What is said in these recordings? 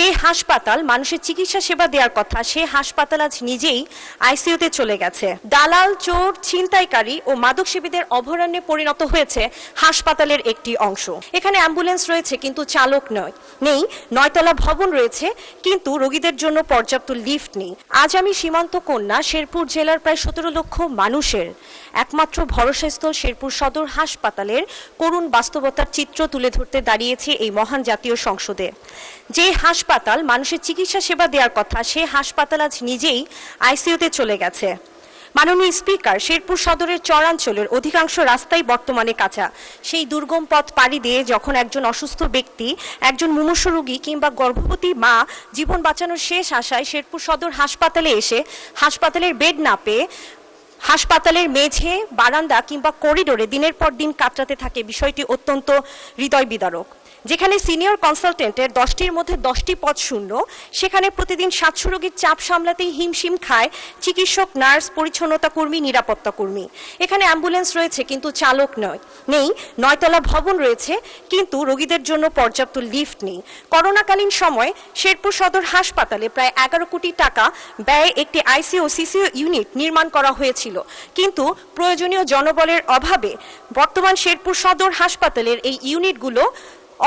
যে হাসপাতাল মানুষের চিকিৎসা সেবা দেওয়ার কথা সে হাসপাতাল আজ নিজেই আইসিইউতে চলে গেছে। দালাল, চোর, ছিনতাইকারী ও মাদকসেবীদের অভয়ারণ্যে পরিণত হয়েছে হাসপাতালের একটি অংশ। এখানে অ্যাম্বুলেন্স রয়েছে কিন্তু চালক নেই, 9তলা ভবন রয়েছে কিন্তু রোগীদের জন্য পর্যাপ্ত লিফট নেই। আজ আমি সীমান্ত কন্যা শেরপুর জেলার প্রায় 17 লক্ষ মানুষের একমাত্র ভরসাস্থল শেরপুর সদর হাসপাতালের করুণ বাস্তবতার চিত্র তুলে ধরতে দাঁড়িয়েছি এই মহান জাতীয় সংসদে। যে হাসপাতাল মানুষের চিকিৎসা সেবা দেওয়ার কথা সে হাসপাতাল আজ নিজেই আইসিইউতে চলে গেছে। মাননীয় স্পিকার, শেরপুর সদরের চরাঞ্চলের অধিকাংশ রাস্তাই বর্তমানে কাঁচা। সেই দুর্গম পথ পাড়ি দিয়ে যখন একজন অসুস্থ ব্যক্তি, একজন মুমূর্ষু রোগী কিংবা গর্ভবতী মা জীবন বাঁচানোর শেষ আশায় শেরপুর সদর হাসপাতালে এসে হাসপাতালের বেড না পেয়ে হাসপাতালের মেঝে, বারান্দা কিংবা করিডোরে দিনের পর দিন কাটাতে থাকে, বিষয়টি অত্যন্ত হৃদয় বিদারক। যেখানে সিনিয়র কনসালটেন্টের 10টির মধ্যে 10টি পদ শূন্য, সেখানে প্রতিদিন 700 রোগীর চাপ সামলাতেই হিমশিম খায় চিকিৎসক, নার্স, পরিচ্ছন্নতা কর্মী, নিরাপত্তা কর্মী। এখানে অ্যাম্বুলেন্স রয়েছে কিন্তু চালক নেই, 9তলা ভবন রয়েছে কিন্তু রোগীদের জন্য পর্যাপ্ত লিফট নেই। করোনাকালীন সময় শেরপুর সদর হাসপাতালে প্রায় 11 কোটি টাকা ব্যয়ে একটি আইসিইউ সিসিইউ ইউনিট নির্মাণ করা হয়েছিল, কিন্তু প্রয়োজনীয় জনবলের অভাবে বর্তমান শেরপুর সদর হাসপাতালের এই ইউনিটগুলো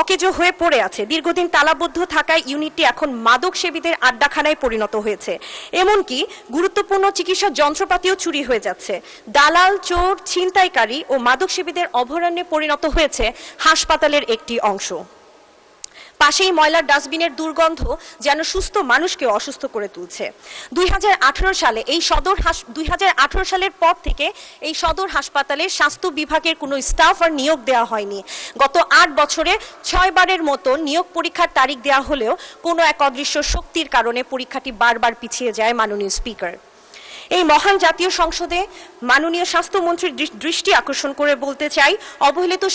অকেজো হয়ে পড়ে আছে। দীর্ঘদিন তালাবদ্ধ থাকায় ইউনিটটি এখন মাদক সেবীদের আড্ডাখানায় পরিণত হয়েছে। এমনকি গুরুত্বপূর্ণ চিকিৎসা যন্ত্রপাতিও চুরি হয়ে যাচ্ছে। দালাল, চোর, ছিনতাইকারী ও মাদক সেবীদের অভয়ারণ্যে পরিণত হয়েছে হাসপাতালের একটি অংশ। পাশেই ময়লার ডাস্টবিনের দুর্গন্ধ যেন সুস্থ মানুষকে অসুস্থ করে তুলছে। 2018 সালের পর থেকে এই সদর হাসপাতালের স্বাস্থ্য বিভাগের কোনো স্টাফ আর নিয়োগ দেওয়া হয়নি। গত 8 বছরে 6 বারের মতো নিয়োগ পরীক্ষার তারিখ দেওয়া হলেও কোনো এক অদৃশ্য শক্তির কারণে পরীক্ষাটি বারবার পিছিয়ে যায়। মাননীয় স্পিকার, এই মহান জাতীয় সংসদে মাননীয় স্বাস্থ্যমন্ত্রীর দৃষ্টি আকর্ষণ করে বলতে চাই, অবহেলিত